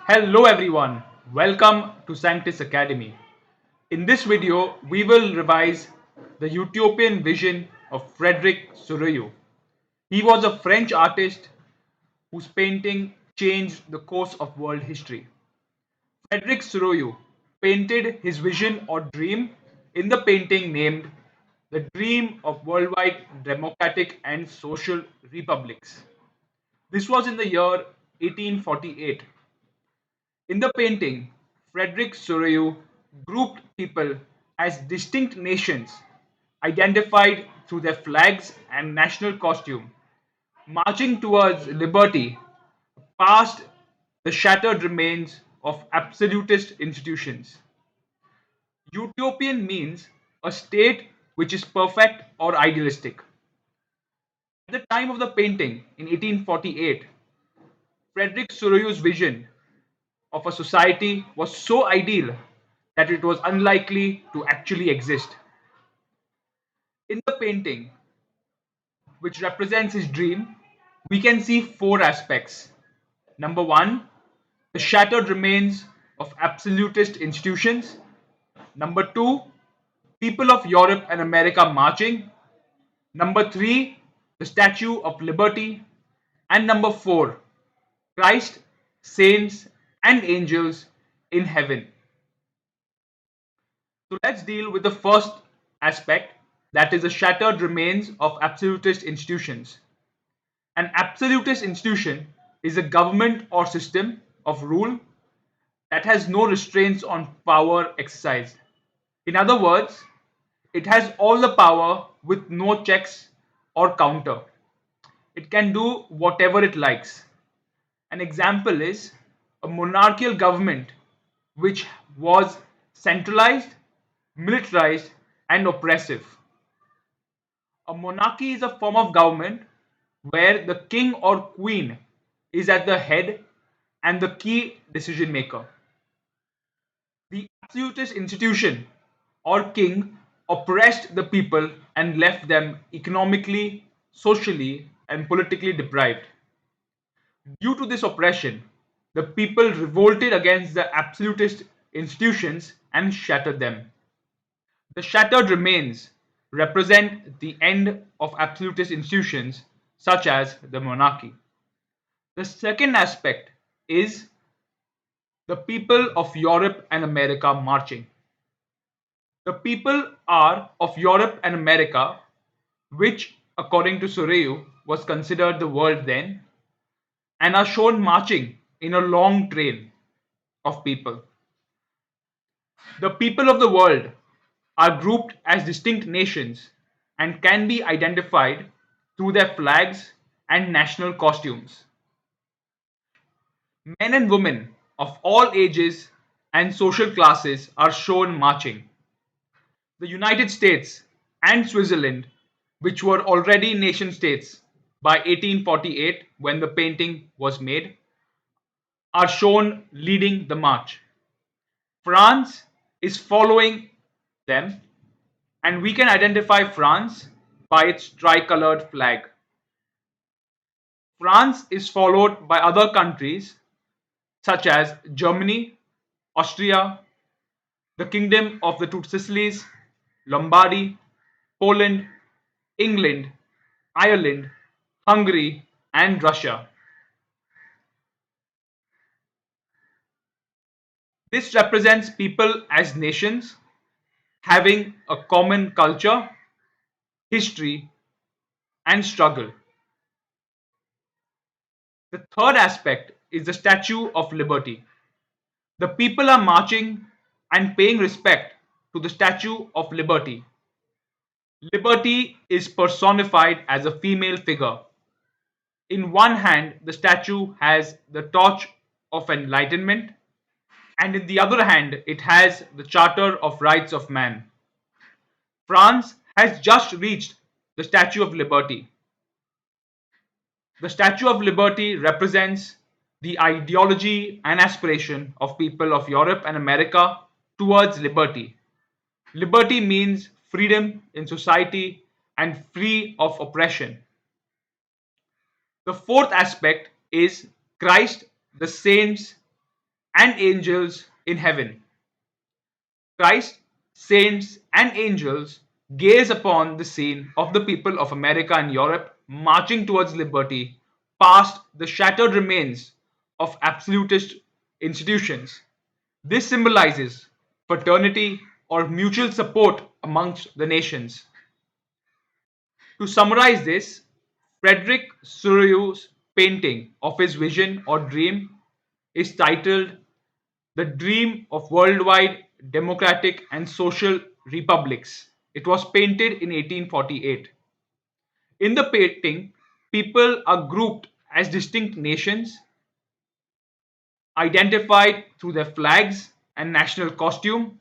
Hello everyone, welcome to Sanctus Academy. In this video, we will revise the utopian vision of Frédéric Sorrieu. He was a French artist whose painting changed the course of world history. Frédéric Sorrieu painted his vision or dream in the painting named The Dream of Worldwide Democratic and Social Republics. This was in the year 1848. In the painting, Frédéric Sorrieu grouped people as distinct nations identified through their flags and national costume, marching towards liberty past the shattered remains of absolutist institutions. Utopian means a state which is perfect or idealistic. At the time of the painting in 1848, Frédéric Sorrieu's vision of a society was so ideal that it was unlikely to actually exist. In the painting, which represents his dream, we can see four aspects. Number one, the shattered remains of absolutist institutions. Number two, people of Europe and America marching. Number three, the Statue of Liberty. And number four, Christ, saints, and angels in heaven. So let's deal with the first aspect, that is the shattered remains of absolutist institutions. An absolutist institution is a government or system of rule that has no restraints on power exercised. In other words, it has all the power with no checks or counter. It can do whatever it likes. An example is a monarchical government which was centralized, militarized, and oppressive. A monarchy is a form of government where the king or queen is at the head and the key decision maker. The absolutist institution or king oppressed the people and left them economically, socially, and politically deprived. Due to this oppression, the people revolted against the absolutist institutions and shattered them. The shattered remains represent the end of absolutist institutions such as the monarchy. The second aspect is the people of Europe and America marching. The people are of Europe and America, which, according to Sorrieu, was considered the world then, and are shown marching in a long train of people. The people of the world are grouped as distinct nations and can be identified through their flags and national costumes. Men and women of all ages and social classes are shown marching. The United States and Switzerland, which were already nation states by 1848 when the painting was made, are shown leading the march. France is following them, and we can identify France by its tricolored flag. France is followed by other countries such as Germany, Austria, the Kingdom of the Two Sicilies, Lombardy, Poland, England, Ireland, Hungary, and Russia. This represents people as nations having a common culture, history, and struggle. The third aspect is the Statue of Liberty. The people are marching and paying respect to the Statue of Liberty. Liberty is personified as a female figure. In one hand, the statue has the torch of enlightenment, and in the other hand, it has the Charter of Rights of Man. France has just reached the Statue of Liberty. The Statue of Liberty represents the ideology and aspiration of people of Europe and America towards liberty. Liberty means freedom in society and free of oppression. The fourth aspect is Christ, the saints, and angels in heaven. Christ, saints, and angels gaze upon the scene of the people of America and Europe marching towards liberty past the shattered remains of absolutist institutions. This symbolizes fraternity or mutual support amongst the nations. To summarize this, Frédéric Sorrieu's painting of his vision or dream is titled The Dream of Worldwide Democratic and Social Republics. It was painted in 1848. In the painting, people are grouped as distinct nations, identified through their flags and national costume,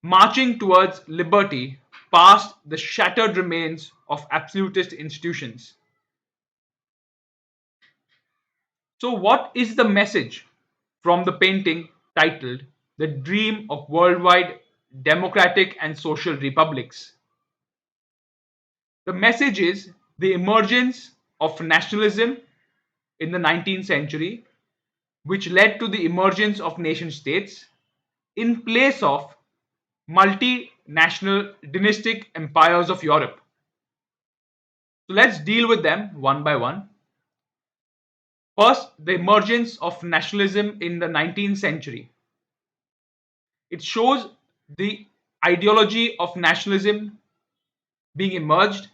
marching towards liberty past the shattered remains of absolutist institutions. So, what is the message from the painting titled The Dream of Worldwide Democratic and Social Republics? The message is the emergence of nationalism in the 19th century, which led to the emergence of nation states in place of multinational dynastic empires of Europe. So let's deal with them one by one. First, the emergence of nationalism in the 19th century. It shows the ideology of nationalism being emerged,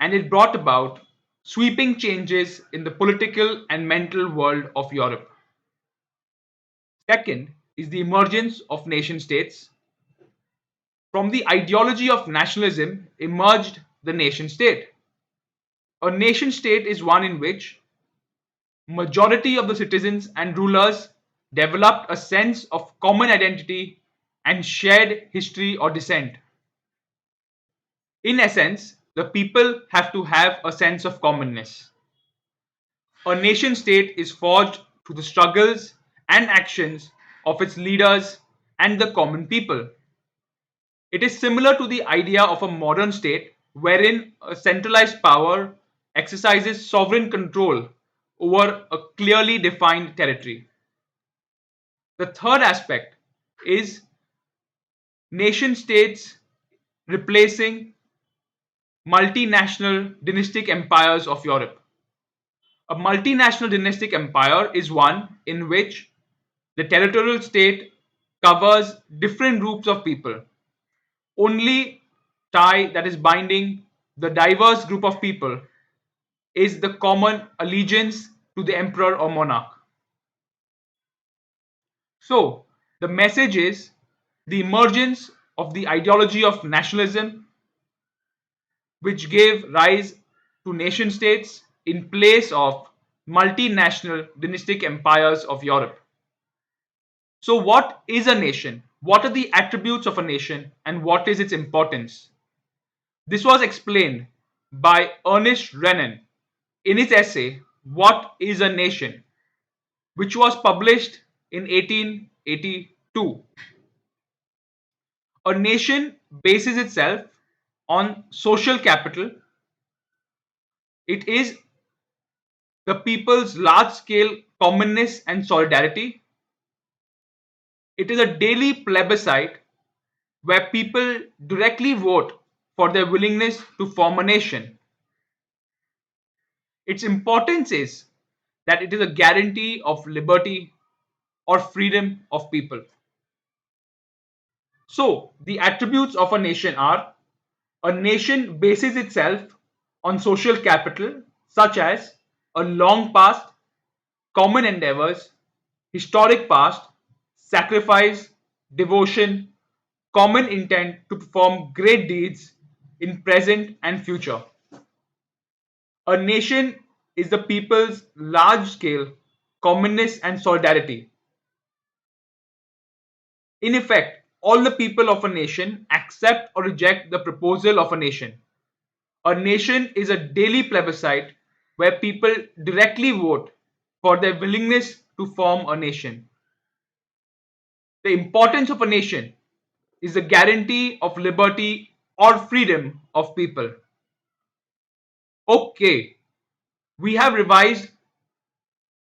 and it brought about sweeping changes in the political and mental world of Europe. Second is the emergence of nation states. From the ideology of nationalism emerged the nation state. A nation state is one in which majority of the citizens and rulers developed a sense of common identity and shared history or descent. In essence, the people have to have a sense of commonness. A nation state is forged through the struggles and actions of its leaders and the common people. It is similar to the idea of a modern state wherein a centralized power exercises sovereign control over a clearly defined territory. The third aspect is nation states replacing multinational dynastic empires of Europe. A multinational dynastic empire is one in which the territorial state covers different groups of people. Only tie that is binding the diverse group of people is the common allegiance to the emperor or monarch. So, the message is the emergence of the ideology of nationalism, which gave rise to nation states in place of multinational dynastic empires of Europe. So, what is a nation? What are the attributes of a nation and what is its importance? This was explained by Ernest Renan in his essay, What is a Nation, which was published in 1882. A nation bases itself on social capital. It is the people's large scale commonness and solidarity. It is a daily plebiscite where people directly vote for their willingness to form a nation. Its importance is that it is a guarantee of liberty or freedom of people. So, the attributes of a nation are a nation bases itself on social capital such as a long past, common endeavors, historic past, sacrifice, devotion, common intent to perform great deeds in present and future. A nation is the people's large scale commonness and solidarity. In effect, all the people of a nation accept or reject the proposal of a nation. A nation is a daily plebiscite where people directly vote for their willingness to form a nation. The importance of a nation is the guarantee of liberty or freedom of people. Okay, we have revised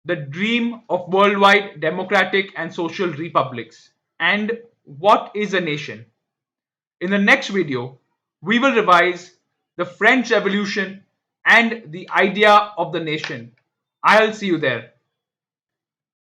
the dream of worldwide democratic and social republics, and what is a nation. In the next video, we will revise the French Revolution and the idea of the nation. I'll see you there.